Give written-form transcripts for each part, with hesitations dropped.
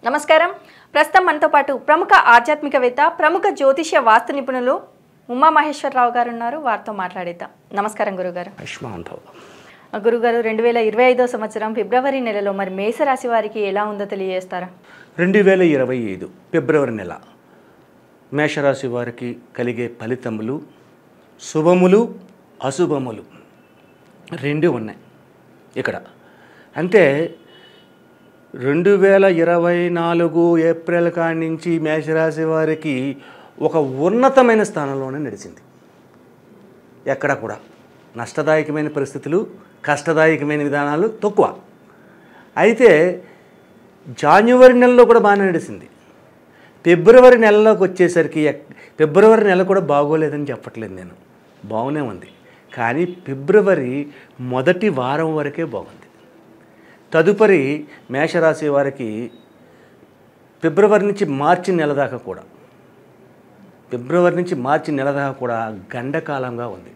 నమస్కారం. ప్రస్తుతం మనతో పాటు ప్రముఖ ఆధ్యాత్మికవేత్త, ప్రముఖ జ్యోతిష్య వాస్తు నిపుణులు ఉమామహేశ్వరరావు గారు ఉన్నారు. వారితో మాట్లాడేద్దాం. నమస్కారం గురుగారు. గురుగారు, 2025 సంవత్సరం ఫిబ్రవరి నెలలో మరి మేషరాశి వారికి ఎలా ఉందో తెలియజేస్తారా? 2025 ఫిబ్రవరి నెల మేషరాశి వారికి కలిగే ఫలితములు శుభములు అశుభములు రెండు ఉన్నాయి ఇక్కడ. అంటే 2024 ఏప్రిల్ కాడి నుంచి మేషరాశి వారికి ఒక ఉన్నతమైన స్థానంలోనే నడిచింది. ఎక్కడ కూడా నష్టదాయకమైన పరిస్థితులు, కష్టదాయకమైన విధానాలు తక్కువ. అయితే జాన్యువరి నెలలో కూడా బాగానే నడిచింది. ఫిబ్రవరి నెలలోకి వచ్చేసరికి ఫిబ్రవరి నెల కూడా బాగోలేదని చెప్పట్లేదు నేను, బాగునే ఉంది. కానీ ఫిబ్రవరి మొదటి వారం వరకే బాగుంది. తదుపరి మేషరాశి వారికి ఫిబ్రవరి నుంచి మార్చి నెల దాకా కూడా గండకాలంగా ఉంది.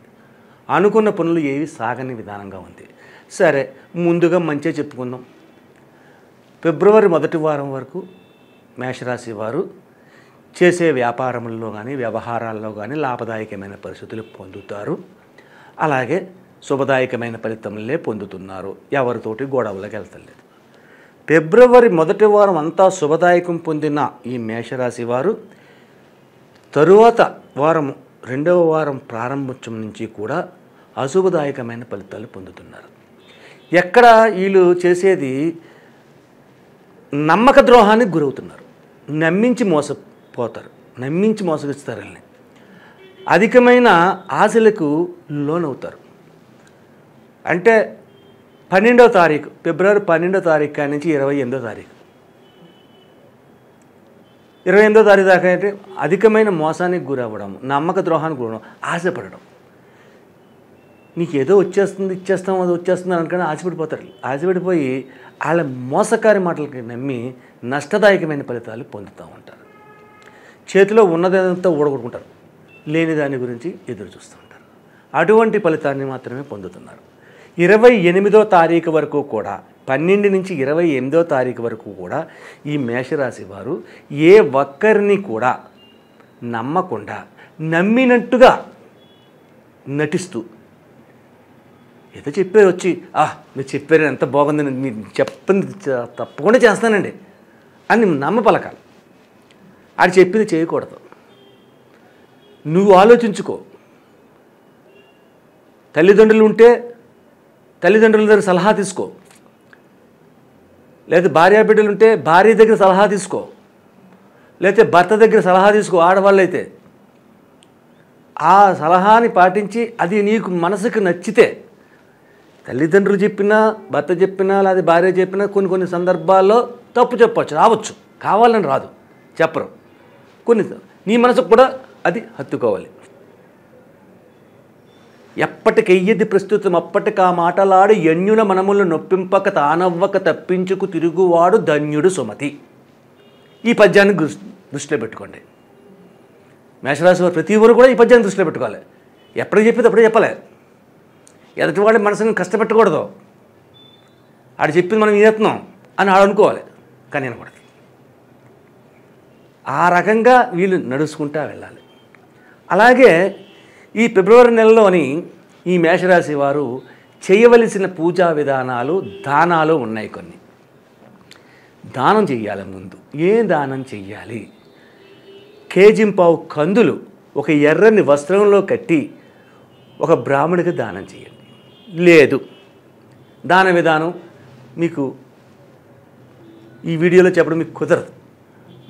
అనుకున్న పనులు ఏవి సాగని విధానంగా ఉంది. సరే, ముందుగా మంచిగా చెప్పుకుందాం. ఫిబ్రవరి మొదటి వారం వరకు మేషరాశి వారు చేసే వ్యాపారంలో కానీ వ్యవహారాల్లో కానీ లాభదాయకమైన పరిస్థితులు పొందుతారు. అలాగే శుభదాయకమైన ఫలితములే పొందుతున్నారు. ఎవరితోటి గొడవలకు వెళ్తలేదు. ఫిబ్రవరి మొదటి వారం అంతా శుభదాయకం పొందిన ఈ మేషరాశి వారు తరువాత వారం రెండవ వారం ప్రారంభం నుంచి కూడా అశుభదాయకమైన ఫలితాలు పొందుతున్నారు. ఎక్కడ వీళ్ళు చేసేది నమ్మక ద్రోహానికి గురవుతున్నారు. నమ్మించి మోసపోతారు, నమ్మించి మోసగిస్తారని అధికమైన ఆశలకు లోనవుతారు. అంటే 12వ తారీఖు ఫిబ్రవరి 12వ తారీఖు కాడి నుంచి 28వ తారీఖు 28వ తారీఖు దాకా అంటే అధికమైన మోసానికి గురవ్వడం, నమ్మక ద్రోహానికి గురవడం, ఆశపడడం. నీకు ఏదో ఇచ్చేస్తాం అది వచ్చేస్తుంది అనుకుని ఆశపడిపోతారు. ఆశపడిపోయి వాళ్ళ మోసకారి మాటలకి నమ్మి నష్టదాయకమైన ఫలితాలు పొందుతూ ఉంటారు. చేతిలో ఉన్నదంతా ఊడగొట్టుకుంటారు, లేని దాని గురించి ఎదురు చూస్తూ ఉంటారు. అటువంటి ఫలితాన్ని మాత్రమే పొందుతున్నారు. 28వ తారీఖు వరకు కూడా 12 నుంచి 28వ తారీఖు వరకు కూడా ఈ మేషరాశి వారు ఏ ఒక్కరిని కూడా నమ్మకుండా నమ్మినట్టుగా నటిస్తూ ఏదో చెప్పారు వచ్చి మీరు చెప్పారు ఎంత బాగుందని, మీరు చెప్పింది తప్పకుండా చేస్తానండి అని నమ్మ పలకాలి. అది చెప్పింది చేయకూడదు. నువ్వు ఆలోచించుకో. తల్లిదండ్రులు ఉంటే తల్లిదండ్రుల దగ్గర సలహా తీసుకో, లేదా భార్యాబిడ్డలు ఉంటే భార్య దగ్గర సలహా తీసుకో, లేకపోతే భర్త దగ్గర సలహా తీసుకో. ఆడవాళ్ళైతే ఆ సలహాని పాటించి అది నీకు మనసుకు నచ్చితే, తల్లిదండ్రులు చెప్పినా భర్త చెప్పినా లేదా భార్య చెప్పినా కొన్ని సందర్భాల్లో తప్పు చెప్పచ్చు, రావచ్చు, కావాలని రాదు, చెప్పరు. కొన్ని నీ మనసుకు కూడా అది హత్తుకోవాలి. ఎప్పటికెయ్యది ప్రస్తుతం అప్పటికా మాటలాడి ఎన్యుల మనములు నొప్పింపక తానవ్వక తప్పించుకు తిరుగువాడు ధన్యుడు సుమతి. ఈ పద్యాన్ని దృష్టిలో పెట్టుకోండి. మేషరాశి వారు ప్రతి ఊరు కూడా ఈ పద్యాన్ని దృష్టిలో పెట్టుకోవాలి. ఎప్పటికి చెప్పేది అప్పుడే చెప్పలే. ఎదుటివాడి మనసుని కష్టపెట్టకూడదు. ఆడు చెప్పింది మనం చేస్తున్నాం అని ఆడు అనుకోవాలి, కానీ అనకూడదు. ఆ రకంగా వీళ్ళు నడుచుకుంటూ వెళ్ళాలి. అలాగే ఈ ఫిబ్రవరి నెలలోని ఈ మేషరాశి వారు చేయవలసిన పూజా విధానాలు, దానాలు ఉన్నాయి. కొన్ని దానం చెయ్యాలి. ముందు ఏం దానం చెయ్యాలి? కేజింపావు కందులు ఒక ఎర్రని వస్త్రంలో కట్టి ఒక బ్రాహ్మణికి దానం చేయండి. లేదు, దాన విధానం మీకు ఈ వీడియోలో చెప్పడం మీకు కుదరదు.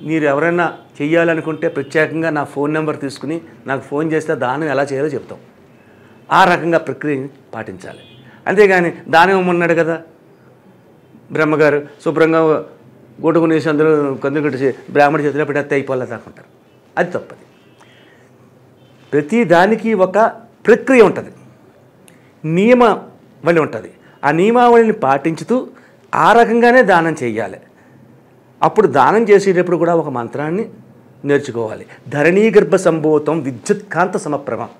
మీరు ఎవరైనా చెయ్యాలనుకుంటే ప్రత్యేకంగా నా ఫోన్ నెంబర్ తీసుకుని నాకు ఫోన్ చేస్తే దానం ఎలా చేయాలో చెప్తాం. ఆ రకంగా ప్రక్రియని పాటించాలి. అంతేగాని దానం ఇవ్వమన్నాడు కదా బ్రహ్మగారు, శుభ్రంగా గొడుగునేసి అందులో కందులు కట్టేసి బ్రాహ్మణ చేతిలో పెడితే అయిపోలే దాకుంటారు. అది తప్పది. ప్రతి దానికి ఒక ప్రక్రియ ఉంటుంది, నియమావళి ఉంటుంది. ఆ నియమావళిని పాటించుతూ ఆ రకంగానే దానం చేయాలి. అప్పుడు దానం చేసేటప్పుడు కూడా ఒక మంత్రాన్ని నేర్చుకోవాలి. ధరణీగర్భ సంభూతం విద్యుత్కాంత సమప్రభం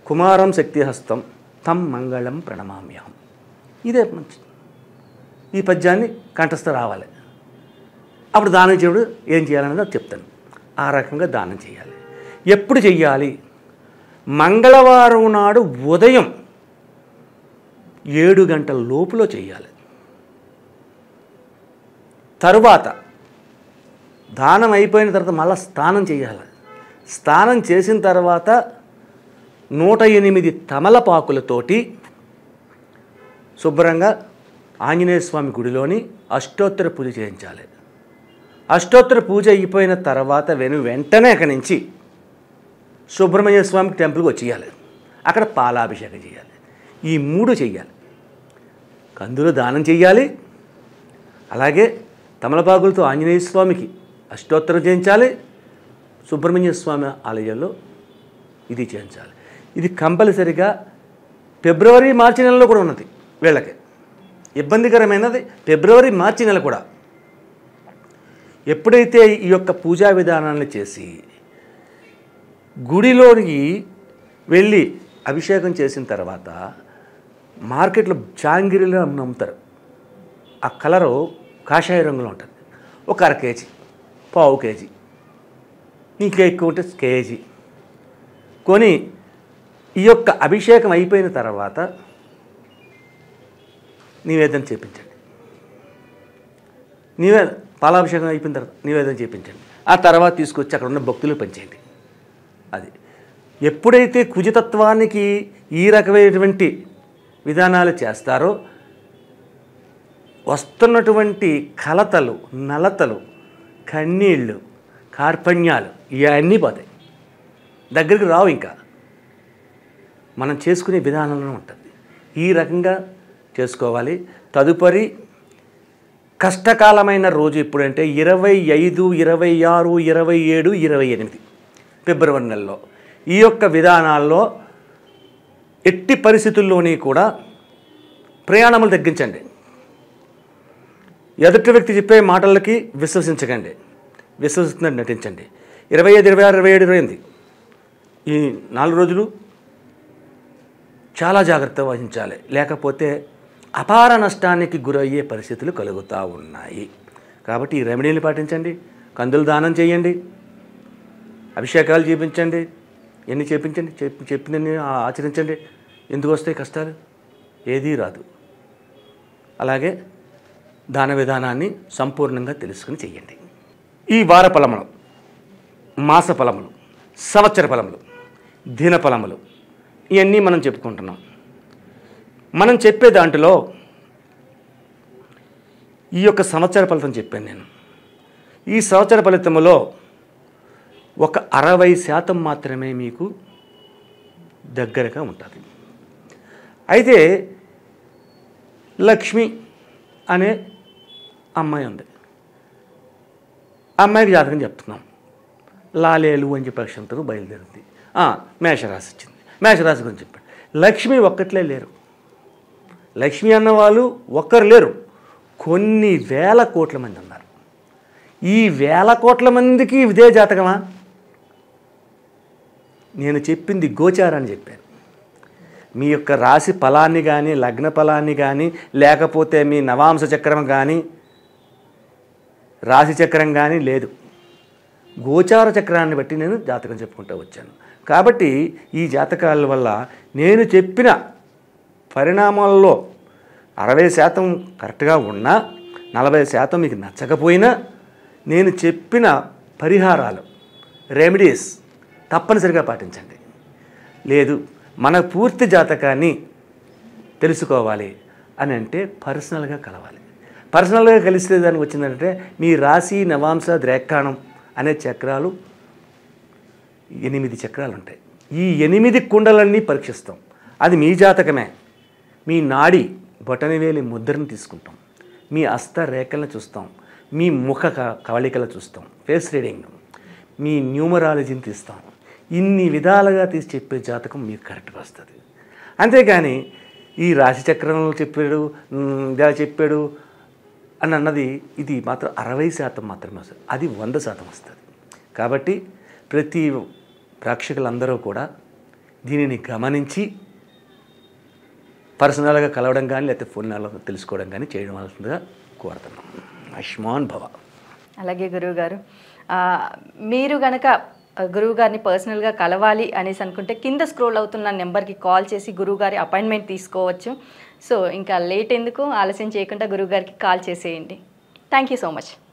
కుమారం శక్తిహస్తం తం మంగళం ప్రణమామ్యహం. ఇదే మంచిది. ఈ పద్యాన్ని కంఠస్థ రావాలి. అప్పుడు దానం చేయడు ఏం చేయాలనేది అది చెప్తాను. ఆ రకంగా దానం చేయాలి. ఎప్పుడు చెయ్యాలి? మంగళవారం నాడు ఉదయం 7 గంటల లోపులో చేయాలి. తరువాత దానం అయిపోయిన తర్వాత మళ్ళీ స్నానం చేయాలి. స్నానం చేసిన తర్వాత 108 తమలపాకులతోటి శుభ్రంగా ఆంజనేయ స్వామి గుడిలోని అష్టోత్తర పూజ చేయించాలి. అష్టోత్తర పూజ అయిపోయిన తర్వాత వెంటనే అక్కడి నుంచి సుబ్రహ్మణ్య స్వామి టెంపుల్కి వచ్చేయాలి. అక్కడ పాలాభిషేకం చేయాలి. ఈ 3 చెయ్యాలి. కందులు దానం చెయ్యాలి, అలాగే తమలపాకులతో ఆంజనేయ స్వామికి అష్టోత్తరం చేయించాలి, సుబ్రహ్మణ్య స్వామి ఆలయంలో ఇది చేయించాలి. ఇది కంపల్సరిగా ఫిబ్రవరి మార్చి నెలలో కూడా ఉన్నది. వీళ్ళకి ఇబ్బందికరమైనది ఫిబ్రవరి మార్చి నెల కూడా. ఎప్పుడైతే ఈ యొక్క పూజా విధానాన్ని చేసి గుడిలోనికి వెళ్ళి అభిషేకం చేసిన తర్వాత మార్కెట్లో జాంగిరీలో అమ్ముతారు. ఆ కలరు కాషాయ రంగులో ఉంటుంది. ఒక 1/2 కేజీ, 1/4 కేజీ, ఇంకా ఎక్కువ ఉంటే కేజీ కొని ఈ యొక్క అభిషేకం అయిపోయిన తర్వాత నివేదన చేయించండి. పాలాభిషేకం అయిపోయిన తర్వాత నివేదన చేయించండి. ఆ తర్వాత తీసుకొచ్చి అక్కడ ఉన్న భక్తులు పంచేయండి. అది ఎప్పుడైతే కుజతత్వానికి ఈ రకమైనటువంటి విధానాలు చేస్తారో వస్తున్నటువంటి కలతలు, నలతలు, కన్నీళ్ళు, కార్పణ్యాలు ఇవన్నీ పోతాయి, దగ్గరికి రావు. ఇంకా మనం చేసుకునే విధానంలో ఉంటుంది. ఈ రకంగా చేసుకోవాలి. తదుపరి కష్టకాలమైన రోజు ఎప్పుడంటే 25, 26, 27, 28 ఫిబ్రవరి నెలలో. ఈ యొక్క విధానాల్లో ఎట్టి పరిస్థితుల్లోని కూడా ప్రయాణములు తగ్గించండి. ఎదుటి వ్యక్తి చెప్పే మాటలకి విశ్వసించకండి, విశ్వసిస్తున్నట్టు నటించండి. 25, 26, 27, 28 ఈ 4 రోజులు చాలా జాగ్రత్త వహించాలి. లేకపోతే అపార నష్టానికి గురయ్యే పరిస్థితులు కలుగుతూ ఉన్నాయి. కాబట్టి ఈ రెమెడీని పాటించండి. కందులు దానం చేయండి, అభిషేకాలు చేయించండి, ఎన్ని చేయించండి, చెప్పినన్ని ఆచరించండి. ఎందుకు వస్తాయి కష్టాలు? ఏదీ రాదు. అలాగే దాన విధానాన్ని సంపూర్ణంగా తెలుసుకుని చెయ్యండి. ఈ వార ఫలములు, మాస ఫలములు, సంవత్సర ఫలములు, దిన ఫలములు ఇవన్నీ మనం చెప్పుకుంటున్నాం. మనం చెప్పే దాంట్లో ఈ యొక్క సంవత్సర ఫలితం చెప్పాను నేను. ఈ సంవత్సర ఫలితములో ఒక 60% మాత్రమే మీకు దగ్గరగా ఉంటుంది. అయితే లక్ష్మి అనే అమ్మాయి ఉంది. అమ్మాయికి జాతకం చెప్తున్నాం. లాలేలు అని చెప్పి అక్షంతరం బయలుదేరింది. మేషరాశి వచ్చింది. మేషరాశి గురించి చెప్పాడు. లక్ష్మి ఒక్కట్లే లేరు. లక్ష్మి అన్నవాళ్ళు ఒక్కరు లేరు, కొన్ని వేల కోట్ల మంది ఉన్నారు. ఈ వేల కోట్ల మందికి ఇదే జాతకమా? నేను చెప్పింది గోచారాన్ని చెప్పాను. మీ యొక్క రాశి ఫలాన్ని కానీ, లగ్న ఫలాన్ని కానీ, లేకపోతే మీ నవాంశ చక్రం కానీ, రాశి చక్రం కానీ లేదు. గోచార చక్రాన్ని బట్టి నేను జాతకం చెప్పుకుంటూ వచ్చాను. కాబట్టి ఈ జాతకాల వల్ల నేను చెప్పిన పరిణామాల్లో 60% కరెక్ట్గా ఉన్నా, 40% మీకు నచ్చకపోయినా, నేను చెప్పిన పరిహారాలు, రెమెడీస్ తప్పనిసరిగా పాటించండి. లేదు మన పూర్తి జాతకాన్ని తెలుసుకోవాలి అని అంటే పర్సనల్గా కలవాలి. పర్సనల్గా కలిస్తే దానికి వచ్చిందంటే మీ రాశి, నవాంశ, ద్రేక్కాణం అనే చక్రాలు 8 చక్రాలు ఉంటాయి. ఈ 8 కుండలన్నీ పరీక్షిస్తాం. అది మీ జాతకమే. మీ నాడి బొటనవేలి ముద్రను తీసుకుంటాం, మీ హస్త రేఖలను చూస్తాం, మీ ముఖ కవళికలు చూస్తాం, ఫేస్ రీడింగ్, మీ న్యూమరాలజీని తీస్తాం. ఇన్ని విధాలుగా తీసి చెప్పే జాతకం మీకు కరెక్ట్గా వస్తుంది. అంతేగాని ఈ రాశి చక్రంలో చెప్పాడు, ఇలా చెప్పాడు అని అన్నది ఇది మాత్రం 60% మాత్రమే వస్తుంది. అది 100% వస్తుంది. కాబట్టి ప్రతి ప్రేక్షకులందరూ కూడా దీనిని గమనించి పర్సనల్గా కలవడం కానీ, లేకపోతే ఫోన్లో తెలుసుకోవడం కానీ చేయడం వలసిందిగా కోరుతున్నాం. ఆయుష్మాన్ భవ. అలాగే గురువుగారు, మీరు గనక గురువుగారిని పర్సనల్గా కలవాలి అనేసి అనుకుంటే కింద స్క్రోల్ అవుతున్న నెంబర్కి కాల్ చేసి గురువుగారి అపాయింట్మెంట్ తీసుకోవచ్చు. సో ఇంకా లేట్ ఎందుకు, ఆలస్యం చేయకుండా గురువుగారికి కాల్ చేసేయండి. Thank you so much.